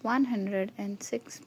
106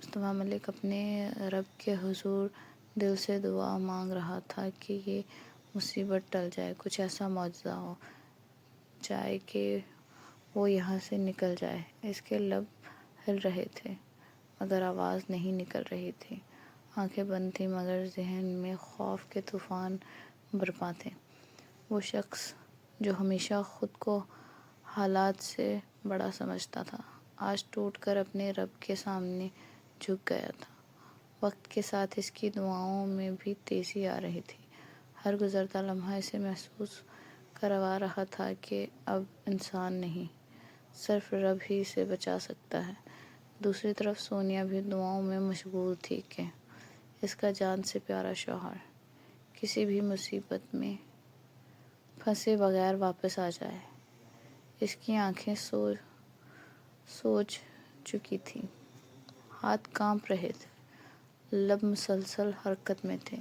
مصطفیٰ ملک اپنے رب کے حضور دل سے دعا مانگ رہا تھا کہ یہ مصیبت ٹل جائے، کچھ ایسا معجزہ ہو جائے کہ وہ یہاں سے نکل جائے۔ اس کے لب ہل رہے تھے مگر آواز نہیں نکل رہی تھی، آنکھیں بند تھیں مگر ذہن میں خوف کے طوفان برپا تھے۔ وہ شخص جو ہمیشہ خود کو حالات سے بڑا سمجھتا تھا، آج ٹوٹ کر اپنے رب کے سامنے جھک گیا تھا۔ وقت کے ساتھ اس کی دعاؤں میں بھی تیزی آ رہی تھی، ہر گزرتا لمحہ اسے محسوس کروا رہا تھا کہ اب انسان نہیں، صرف رب ہی اسے بچا سکتا ہے۔ دوسری طرف سونیا بھی دعاؤں میں مشغول تھی کہ اس کا جان سے پیارا شوہر کسی بھی مصیبت میں پھنسے بغیر واپس آ جائے۔ اس کی آنکھیں سوج چکی تھیں، ہاتھ کانپ رہے تھے، لب مسلسل حرکت میں تھے۔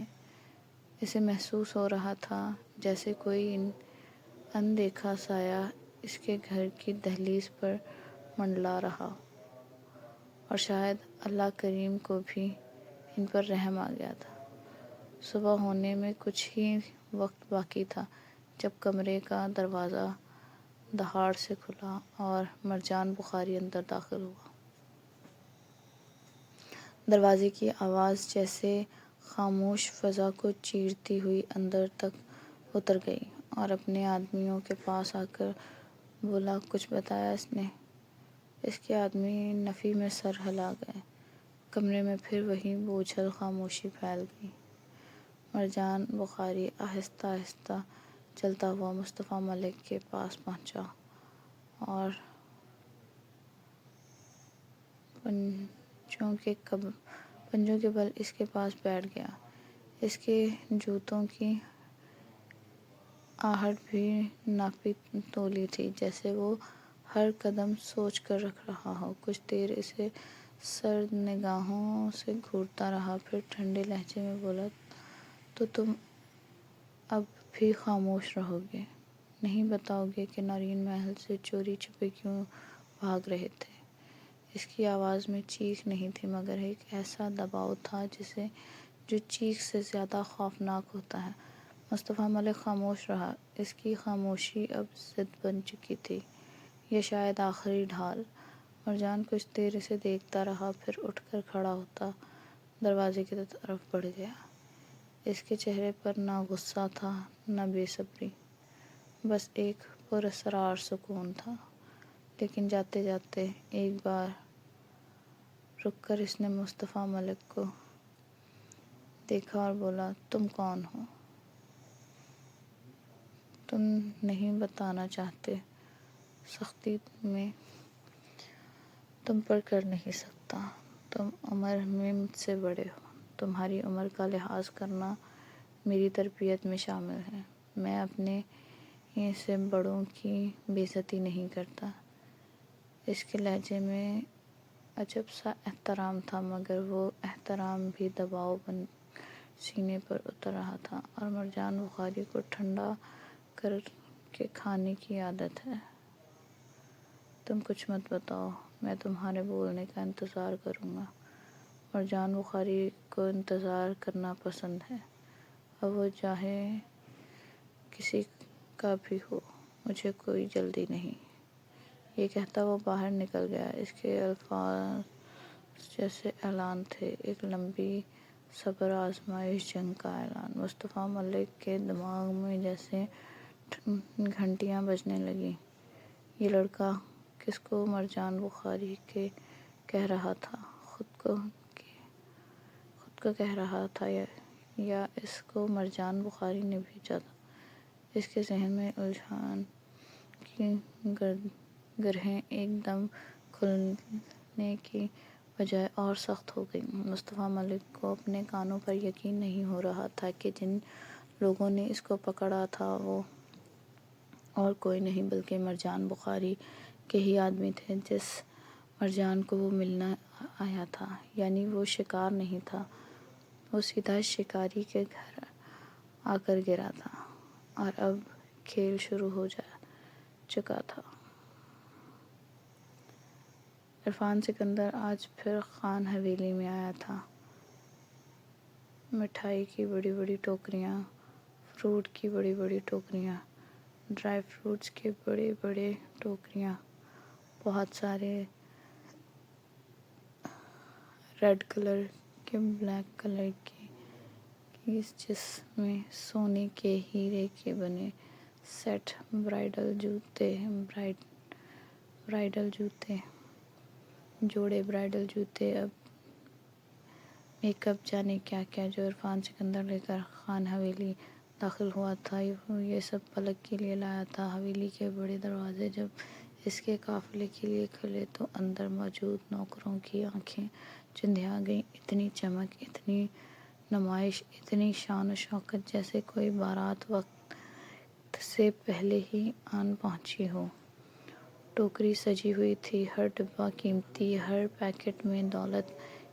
اسے محسوس ہو رہا تھا جیسے کوئی اندیکھا سایہ اس کے گھر کی دہلیز پر منڈلا رہا، اور شاید اللہ کریم کو بھی ان پر رحم آ گیا تھا۔ صبح ہونے میں کچھ ہی وقت باقی تھا جب کمرے کا دروازہ دہاڑ سے کھلا اور مرجان بخاری اندر داخل ہوا۔ دروازے کی آواز جیسے خاموش فضا کو چیرتی ہوئی اندر تک اتر گئی اور اپنے آدمیوں کے پاس آ کر بولا، کچھ بتایا اس نے؟ اس کے آدمی نفی میں سر ہلا گئے۔ کمرے میں پھر وہی بوجھل خاموشی پھیل گئی۔ مرجان بخاری آہستہ آہستہ چلتا ہوا مصطفیٰ ملک کے پاس پہنچا اور پنجوں کے بل اس کے پاس بیٹھ گیا۔ اس کے جوتوں کی آہٹ بھی ناپی تولی تھی، جیسے وہ ہر قدم سوچ کر رکھ رہا ہو۔ کچھ دیر اسے سرد نگاہوں سے گھورتا رہا، پھر ٹھنڈے لہجے میں بولا، تو تم اب بھی خاموش رہو گے؟ نہیں بتاؤ گے کہ نرین محل سے چوری چھپے کیوں بھاگ رہے تھے؟ اس کی آواز میں چیخ نہیں تھی مگر ایک ایسا دباؤ تھا جو چیخ سے زیادہ خوفناک ہوتا ہے۔ مصطفیٰ ملک خاموش رہا۔ اس کی خاموشی اب ضد بن چکی تھی، یا شاید آخری ڈھال۔ مرجان کچھ دیر اسے دیکھتا رہا، پھر اٹھ کر کھڑا ہوتا دروازے کی طرف بڑھ گیا۔ اس کے چہرے پر نہ غصہ تھا نہ بے صبری، بس ایک پراسرار سکون تھا۔ لیکن جاتے جاتے ایک بار رک کر اس نے مصطفیٰ ملک کو دیکھا اور بولا، تم کون ہو؟ تم نہیں بتانا چاہتے؟ سختی میں تم پر کر نہیں سکتا۔ تم عمر میں مجھ سے بڑے ہو، تمہاری عمر کا لحاظ کرنا میری تربیت میں شامل ہے۔ میں اپنے سے بڑوں کی بے عزتی نہیں کرتا۔ اس کے لہجے میں عجب سا احترام تھا مگر وہ احترام بھی دباؤ بن سینے پر اتر رہا تھا۔ اور مرجان بخاری کو ٹھنڈا کر کے کھانے کی عادت ہے۔ تم کچھ مت بتاؤ، میں تمہارے بولنے کا انتظار کروں گا۔ مرجان بخاری کو انتظار کرنا پسند ہے، اب وہ چاہے کسی کا بھی ہو، مجھے کوئی جلدی نہیں۔ یہ کہتا وہ باہر نکل گیا۔ اس کے الفاظ جیسے اعلان تھے، ایک لمبی صبر آزمائش جنگ کا اعلان۔ مصطفیٰ ملک کے دماغ میں جیسے گھنٹیاں بجنے لگیں۔ یہ لڑکا کس کو مرجان بخاری کے کہہ رہا تھا؟ خود کو کہہ رہا تھا یا اس کو مرجان بخاری نے بھیجا تھا؟ اس کے ذہن میں الجھن کی گرہیں ایک دم کھلنے کی بجائے اور سخت ہو گئیں۔ مصطفیٰ ملک کو اپنے کانوں پر یقین نہیں ہو رہا تھا کہ جن لوگوں نے اس کو پکڑا تھا وہ اور کوئی نہیں بلکہ مرجان بخاری کے ہی آدمی تھے، جس مرجان کو وہ ملنے آیا تھا۔ یعنی وہ شکار نہیں تھا، وہ سیدھا شکاری کے گھر آ کر گرا تھا، اور اب کھیل شروع ہو چکا تھا۔ عرفان سکندر آج پھر خان حویلی میں آیا تھا۔ مٹھائی کی بڑی بڑی ٹوکریاں، فروٹ کی بڑی بڑی ٹوکریاں، ڈرائی فروٹس کے بڑے بڑے ٹوکریاں، بہت سارے ریڈ کلر کے، بلیک کلر کی کیس جس میں سونے کے ہیرے کے بنے سیٹ، برائڈل جوتے، جوڑے برائڈل جوتے، اب میک اپ، جانے کیا کیا جو عرفان سکندر لے کر خان حویلی داخل ہوا تھا، یہ سب پلک کے لیے لایا تھا۔ حویلی کے بڑے دروازے جب اس کے قافلے کے لیے کھلے تو اندر موجود نوکروں کی آنکھیں چندھیا گئیں۔ اتنی چمک، اتنی نمائش، اتنی شان و شوکت، جیسے کوئی بارات وقت سے پہلے ہی آن پہنچی ہو۔ ٹوکری سجی ہوئی تھی، ہر ڈبہ قیمتی، ہر پیکٹ میں دولت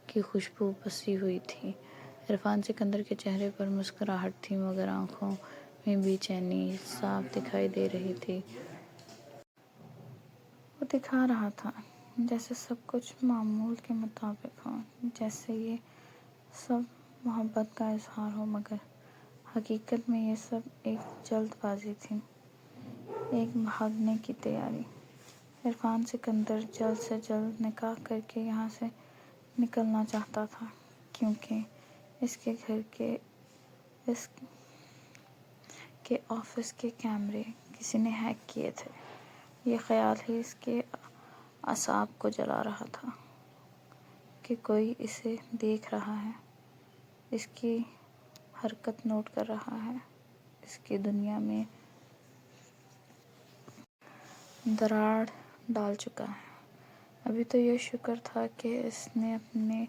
کی خوشبو بسی ہوئی تھی۔ عرفان سکندر کے چہرے پر مسکراہٹ تھی، مگر آنکھوں میں بے چینی صاف دکھائی دے رہی تھی۔ وہ دکھا رہا تھا جیسے سب کچھ معمول کے مطابق ہو، جیسے یہ سب محبت کا اظہار ہو، مگر حقیقت میں یہ سب ایک جلد بازی تھی، ایک بھاگنے کی تیاری۔ عرفان سکندر جلد سے جلد نکاح کر کے یہاں سے نکلنا چاہتا تھا، کیونکہ اس کے گھر کے، اس کے آفس کے کیمرے کسی نے ہیک کیے تھے۔ یہ خیال ہی اس کے اعصاب کو جلا رہا تھا کہ کوئی اسے دیکھ رہا ہے، اس کی حرکت نوٹ کر رہا ہے، اس کی دنیا میں دراڑ ڈال چکا ہے۔ ابھی تو یہ شکر تھا کہ اس نے اپنے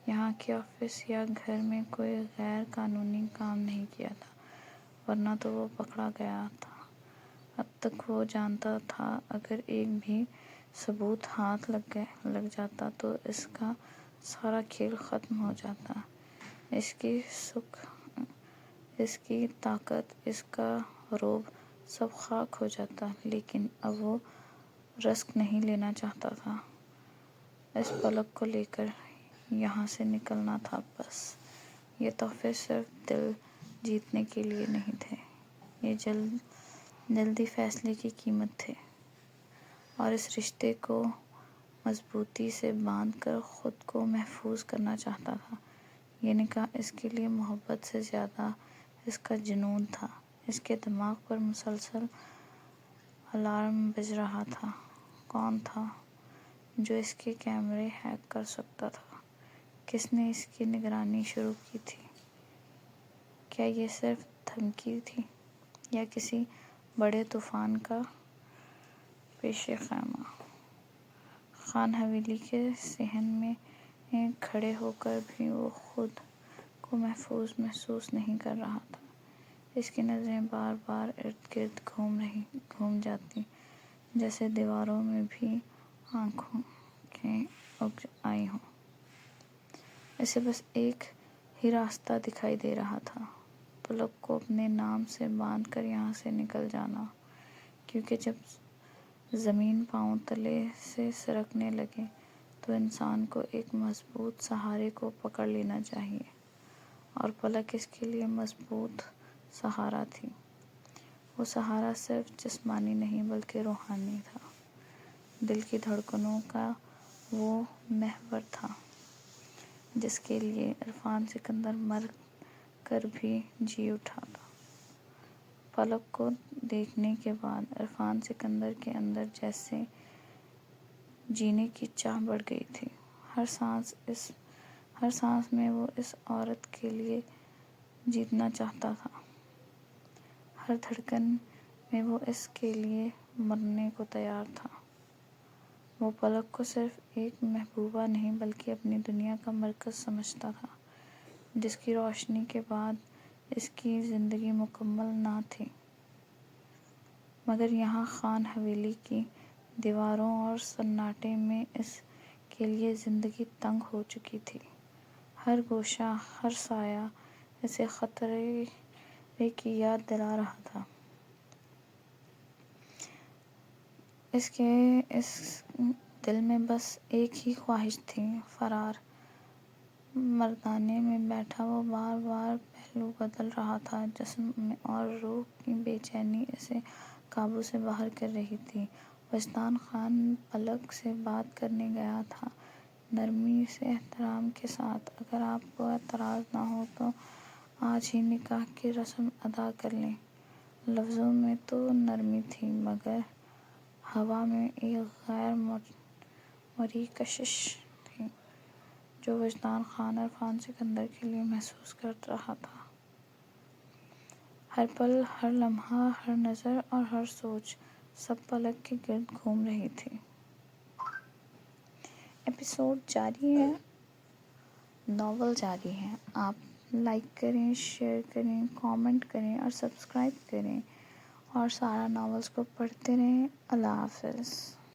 یہاں کے آفس یا گھر میں کوئی غیر قانونی کام نہیں کیا تھا، ورنہ تو وہ پکڑا گیا تھا۔ اب تک وہ جانتا تھا اگر ایک بھی ثبوت ہاتھ لگ جاتا تو اس کا سارا کھیل ختم ہو جاتا، اس کی سکھ، اس کی طاقت، اس کا رعب سب خاک ہو جاتا۔ لیکن اب وہ رسک نہیں لینا چاہتا تھا۔ اس پلک کو لے کر یہاں سے نکلنا تھا بس۔ یہ تحفے صرف دل جیتنے کے لیے نہیں تھے، یہ جلدی فیصلے کی قیمت تھے، اور اس رشتے کو مضبوطی سے باندھ کر خود کو محفوظ کرنا چاہتا تھا۔ یہ نکاح اس کے لیے محبت سے زیادہ اس کا جنون تھا۔ اس کے دماغ پر مسلسل الارم بج رہا تھا۔ کون تھا جو اس کے کیمرے ہیک کر سکتا تھا؟ کس نے اس کی نگرانی شروع کی تھی؟ کیا یہ صرف دھمکی تھی یا کسی بڑے طوفان کا پیش خیمہ؟ خان حویلی کے صحن میں کھڑے ہو کر بھی وہ خود کو محفوظ محسوس نہیں کر رہا تھا۔ اس کی نظریں بار بار ارد گرد گھوم جاتی، جیسے دیواروں میں بھی آنکھیں اگ آئی ہوں۔ اسے بس ایک ہی راستہ دکھائی دے رہا تھا، پلک کو اپنے نام سے باندھ کر یہاں سے نکل جانا، کیونکہ جب زمین پاؤں تلے سے سرکنے لگے تو انسان کو ایک مضبوط سہارے کو پکڑ لینا چاہیے، اور پلک اس کے لیے مضبوط سہارا تھی۔ وہ سہارا صرف جسمانی نہیں بلکہ روحانی تھا، دل کی دھڑکنوں کا وہ محور تھا جس کے لیے عرفان سکندر مر کر بھی جی اٹھا تھا۔ پلک کو دیکھنے کے بعد عرفان سکندر کے اندر جیسے جینے کی چاہ بڑھ گئی تھی۔ ہر سانس میں وہ اس عورت کے لیے جیتنا چاہتا تھا، ہر دھڑکن میں وہ اس کے لیے مرنے کو تیار تھا۔ وہ پلک کو صرف ایک محبوبہ نہیں بلکہ اپنی دنیا کا مرکز سمجھتا تھا، جس کی روشنی کے بعد اس کی زندگی مکمل نہ تھی۔ مگر یہاں خان حویلی کی دیواروں اور سناٹے میں اس کے لیے زندگی تنگ ہو چکی تھی۔ ہر گوشہ، ہر سایہ اسے خطرے کی یاد دلا رہا تھا۔ اس دل میں بس ایک ہی خواہش تھی، فرار۔ مردانے میں بیٹھا وہ بار بار پہلو بدل رہا تھا، جسم میں اور روح کی بے چینی اسے قابو سے باہر کر رہی تھی۔ وجدان خان پلک سے بات کرنے گیا تھا، نرمی سے، احترام کے ساتھ۔ اگر آپ کو اعتراض نہ ہو تو آج ہی نکاح کی رسم ادا کر لیں۔ لفظوں میں تو نرمی تھی، مگر ہوا میں ایک غیر مرئی کشش تھی جو وجدان خان عرفان سکندر کے لیے محسوس کر رہا تھا۔ ہر پل، ہر لمحہ، ہر نظر اور ہر سوچ، سب پلک کے گرد گھوم رہی تھی۔ ایپیسوڈ جاری ہے، ناول جاری ہے۔ آپ لائک کریں، شیئر کریں، کامنٹ کریں اور سبسکرائب کریں، اور سارا ناولز کو پڑھتے رہیں۔ اللہ حافظ۔